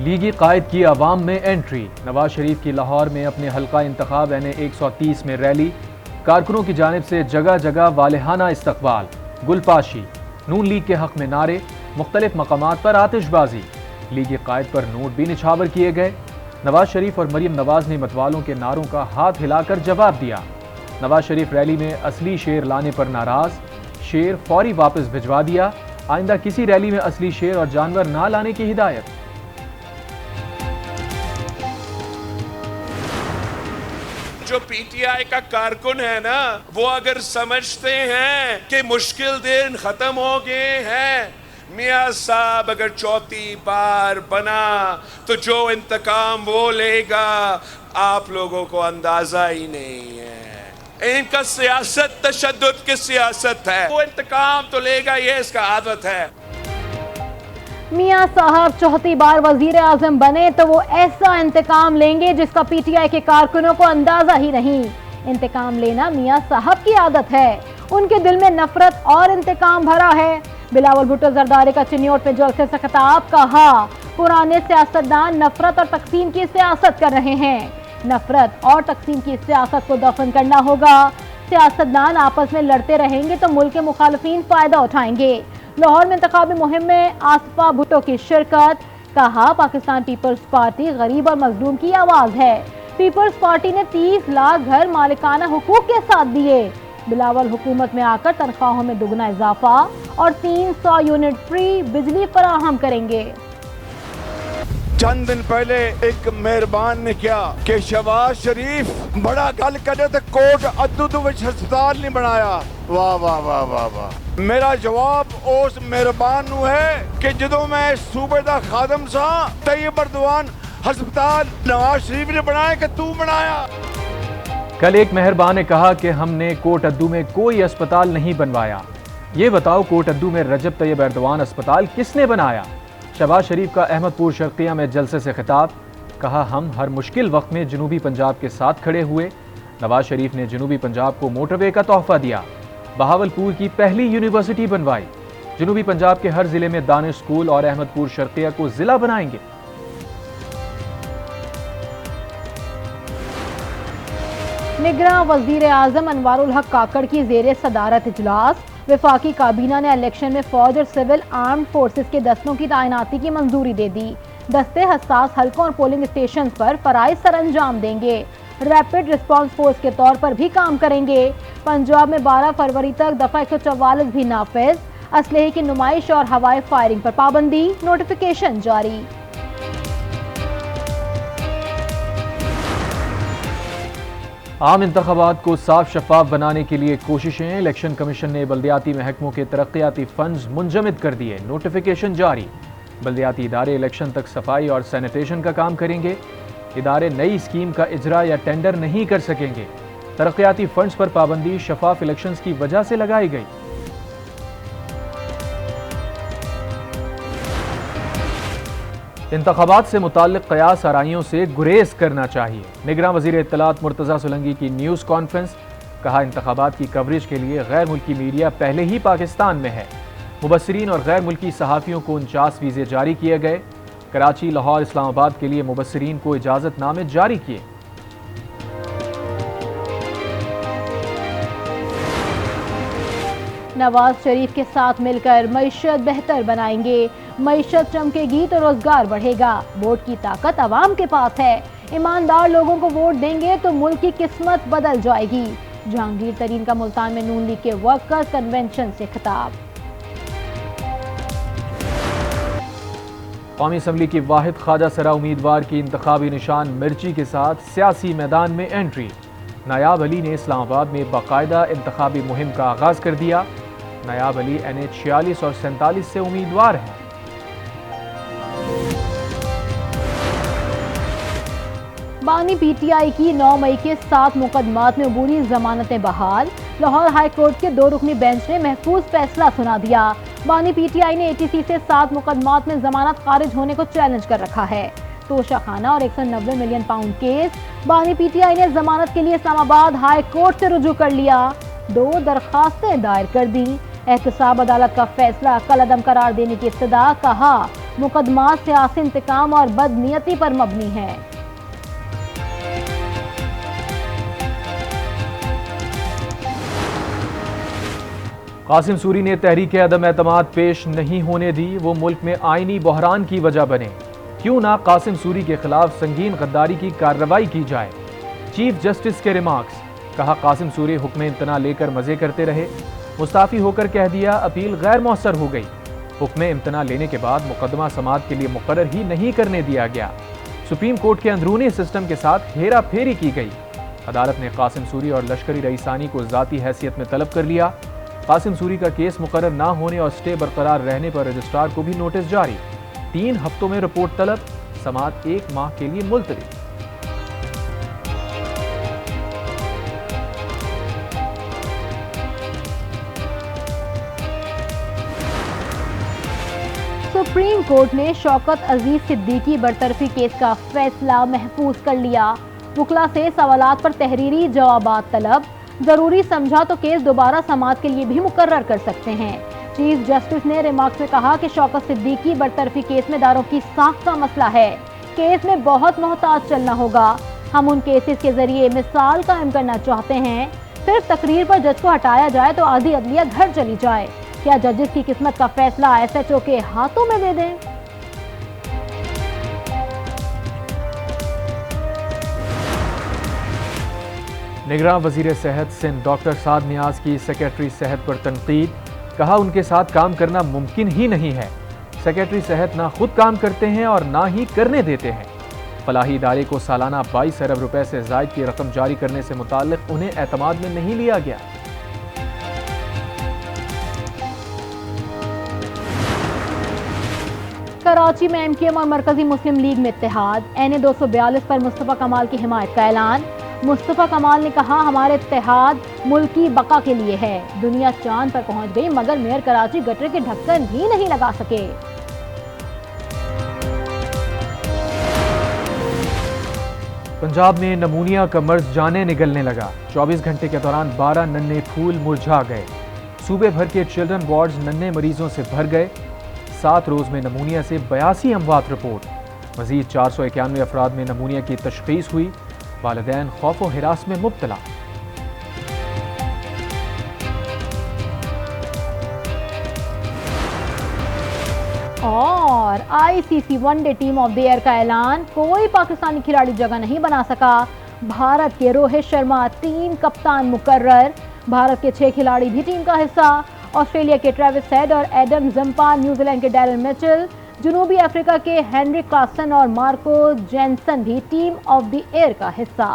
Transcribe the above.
लीगी कायद की अवाम में एंट्री। नवाज शरीफ की लाहौर में अपने हल्का इंतखाब NA 130 में रैली। कारकुनों की जानिब से जगह जगह वालेहाना इस्तकबाल। गुलपाशी। नून लीग के हक में नारे। मुख्तलिफ मकामात पर आतिशबाजी। लीगी कायद पर नोट भी निछावर किए गए। नवाज शरीफ और मरीम नवाज ने मतवालों के नारों का हाथ हिलाकर जवाब दिया। नवाज शरीफ रैली में असली शेर लाने पर नाराज। शेर फौरी वापस भिजवा दिया। आइंदा किसी रैली में असली शेर और जानवर ना लाने की हिदायत। जो PTI का कारकुन है ना, वो अगर समझते हैं कि मुश्किल दिन खत्म हो गए हैं, मियां साहब अगर चौथी बार बना तो जो इंतकाम वो लेगा आप लोगों को अंदाजा ही नहीं है। इनका सियासत तशद्दुद की सियासत है, वो इंतकाम तो लेगा, ये इसका आदत है। मियां साहब चौथी बार वजीर आजम बने तो वो ऐसा इंतकाम लेंगे जिसका PTI के कारकुनों को अंदाजा ही नहीं। इंतकाम लेना मियां साहब की आदत है। उनके दिल में नफरत और इंतकाम भरा है। बिलावल भुट्टो जरदारी का चिन्योट में जलसे से खिताब। कहा पुराने सियासतदान नफरत और तकसीम की सियासत कर रहे हैं। नफरत और तकसीम की सियासत को दफन करना होगा। सियासतदान आपस में लड़ते रहेंगे तो मुल्क के मुखालिफिन फायदा उठाएंगे। लाहौर में इंतखाबी मुहिम में आसफा भुट्टो की शिरकत। कहा पाकिस्तान पीपल्स पार्टी गरीब और मजलूम की आवाज है। पीपल्स पार्टी ने 30 लाख घर मालिकाना हुकूक के साथ दिए। बिलावल हुकूमत में आकर तनख्वाहों में दुगना इजाफा और 300 यूनिट फ्री बिजली फराहम करेंगे। चंद दिन पहले एक मेहरबान ने क्या कि शहबाज शरीफ बड़ा गल करे तो कोट अद्दू विच हस्पताल नहीं बनाया। वाह वाह वाह वाह वाह। मेरा जवाब उस मेहरबान नू है कि जदों मैं सूबे दा खादम सा तैयब अर्दवान हस्पताल नवाज शरीफ ने बनाया कि तू बनाया। कल एक मेहरबान ने कहा कि हमने कोट अद्दू में कोई अस्पताल नहीं बनवाया। ये बताओ कोट अद्दू में रजब तैयब अर्दवान अस्पताल किसने बनाया? शहबाज शरीफ का अहमदपुर शर्किया में जलसे से खिताब। कहा हम हर मुश्किल वक्त में जनूबी पंजाब के साथ खड़े हुए। नवाज शरीफ ने जनूबी पंजाब को मोटरवे का तोहफा दिया। बहावलपुर की पहली यूनिवर्सिटी बनवाई। जनूबी पंजाब के हर जिले में दानिश स्कूल और अहमदपुर शर्किया को जिला बनाएंगे। निगरां वजीर आजम अनवारुल हक काकड़ की जेर सदारत इजलास। वफाकी काबीना ने इलेक्शन में फौज और सिविल आर्म्ड फोर्सेस के दस्तों की तैनाती की मंजूरी दे दी। दस्ते हसास हलकों और पोलिंग स्टेशन पर फराइज सर अंजाम देंगे। रैपिड रिस्पांस फोर्स के तौर पर भी काम करेंगे। पंजाब में 12 फरवरी तक दफा 144 भी नाफिज। असलहे की नुमाइश और हवाई फायरिंग पर पाबंदी। नोटिफिकेशन जारी। आम इंतखाबात को साफ शफाफ बनाने के लिए कोशिशें। इलेक्शन कमीशन ने बल्दियाती महकमों के तरक्याती फंड्स मुंजमद कर दिए। नोटिफिकेशन जारी। बल्दियाती इदारे इलेक्शन तक सफाई और सैनिटेशन का काम करेंगे। इदारे नई स्कीम का इजरा या टेंडर नहीं कर सकेंगे। तरक्याती फंड्स पर पाबंदी शफाफ इलेक्शंस की वजह से लगाई गई। इंतखाबात से मुताल्लिक कयास आराइयों से गुरेज करना चाहिए। निगरां वजीर इत्तलात मुर्तज़ा सोलंकी की न्यूज़ कॉन्फ्रेंस। कहा इंतखाबात की कवरेज के लिए गैर मुल्की मीडिया पहले ही पाकिस्तान में है। मुबस्सिरीन और गैर मुल्की सहाफ़ियों को 49 वीज़े जारी किए गए। कराची, लाहौर, इस्लामाबाद के लिए मुबस्सिरीन को इजाज़तनामे जारी किए। नवाज शरीफ के साथ मिलकर मईशत बेहतर बनाएंगे। मईशत चमकेगी तो रोजगार बढ़ेगा। वोट की ताकत अवाम के पास है। ईमानदार लोगों को वोट देंगे तो मुल्क की किस्मत बदल जाएगी। जहांगीर तरीन का मुल्तान में नून लीग के वर्कर्स कन्वेंशन से खिताब। कौमी असम्बली की वाहिद ख्वाजा सरा उम्मीदवार की इंतखाबी निशान मिर्ची के साथ सियासी मैदान में एंट्री। नायाब अली ने इस्लामाबाद में बाकायदा इंतखाबी मुहिम का आगाज कर दिया। नायाब अली NA 46 और 47 से उम्मीदवार हैं। बानी PTI की 9 मई के 7 मुकदमात में अबूरी जमानतें बहाल। लाहौर हाई कोर्ट के 2 रुकनी बेंच ने महफूज फैसला सुना दिया। बानी PTI ने ATC से 7 मुकदमात में जमानत खारिज होने को चैलेंज कर रखा है। तोशाखाना और 190 मिलियन पाउंड केस। बानी PTI ने जमानत के लिए इस्लामाबाद हाई कोर्ट से रुजू कर लिया। 2 दरखास्तें दायर कर दी। एहतसाब अदालत का फैसला कलअदम करार देने की इब्तिदा। कहा मुकदमा सियासी इंतकाम और बदनीयती पर मबनी है। कासिम सूरी ने तहरीक अदम एतमाद पेश नहीं होने दी, वो मुल्क में आईनी बहरान की वजह बने। क्यों ना कासिम सूरी के खिलाफ संगीन गद्दारी की कार्रवाई की जाए। चीफ जस्टिस के रिमार्क्स, कहा कासिम सूरी हुक्म इम्तना लेकर मजे करते रहे, मुस्ताफी होकर कह दिया अपील गैर मौसर हो गई। हुक्म इम्तना लेने के बाद मुकदमा समाअत के लिए मुकर्रर ही नहीं करने दिया गया। सुप्रीम कोर्ट के अंदरूनी सिस्टम के साथ हेरा फेरी की गई। अदालत ने कासिम सूरी और लश्करी रईसानी को जाती हैसियत में तलब कर लिया। कासिम सूरी का केस मुकर्रर ना होने और स्टे बरकरार रहने पर रजिस्ट्रार को भी नोटिस जारी। 3 हफ्तों में रिपोर्ट तलब, समाअत 1 माह के लिए मुलतवी। सुप्रीम कोर्ट ने शौकत अजीज सिद्दीकी बरतरफी केस का फैसला महफूज कर लिया। वकला से सवालात पर तहरीरी जवाबात तलब, जरूरी समझा तो केस दोबारा समाअत के लिए भी मुकर्रर कर सकते हैं। चीफ जस्टिस ने रिमार्क्स में कहा कि शौकत सिद्दीकी बरतरफी केस में दारों की साख का मसला है। केस में बहुत मोहतात चलना होगा। हम उन केसेस के जरिए मिसाल कायम करना चाहते हैं। सिर्फ तकरीर पर जज को हटाया जाए तो आधी अदलिया घर चली जाए। क्या जजेस की किस्मत का फैसला SHO के हाथों में दे दें? निगरान वजीर सेहत सिंध डॉक्टर साद नियाज की सेक्रेटरी सेहत पर तनकीद, कहा उनके साथ काम करना मुमकिन ही नहीं है। सेक्रेटरी सेहत ना खुद काम करते हैं और ना ही करने देते हैं। फलाही इदारे को सालाना 22 अरब रुपए से जायद की रकम जारी करने से मुताल्लिक उन्हें एतमाद में नहीं लिया गया। कराची में MKM और मरकजी मुस्लिम लीग में इत्तेहाद, NA 242 पर मुस्तफा कमाल की हिमायत का ऐलान। मुस्तफा कमाल ने कहा हमारे इत्तेहाद मुल्क की बका के लिए है। दुनिया चांद पर पहुंच गई मगर मेयर कराची गटर के ढक्कन भी नहीं लगा सके। पंजाब में नमूनिया का मर्ज जाने निगलने लगा। 24 घंटे के दौरान 12 नन्हे फूल मुरझा गए। सूबे भर के चिल्ड्रन वार्ड्स नन्हे मरीजों से भर गए। 7 रोज में नमूनिया से 82 अमवात रिपोर्ट। मजीद 491 अफराद में नमूनिया की तशखीस हुई। वालिदैन खौफ व हिरास में मुब्तला। और ICC one day team of the year का ऐलान, कोई पाकिस्तानी खिलाड़ी जगह नहीं बना सका। भारत के रोहित शर्मा 3 कप्तान मुकर्रर। भारत के 6 खिलाड़ी भी टीम का हिस्सा। ऑस्ट्रेलिया के ट्रेविस हेड और एडम जंपा, न्यूजीलैंड के डैरल मिचेल, जनूबी अफ्रीका के हेनरी क्लासन और मार्को जेनसन भी टीम ऑफ द ईयर का हिस्सा।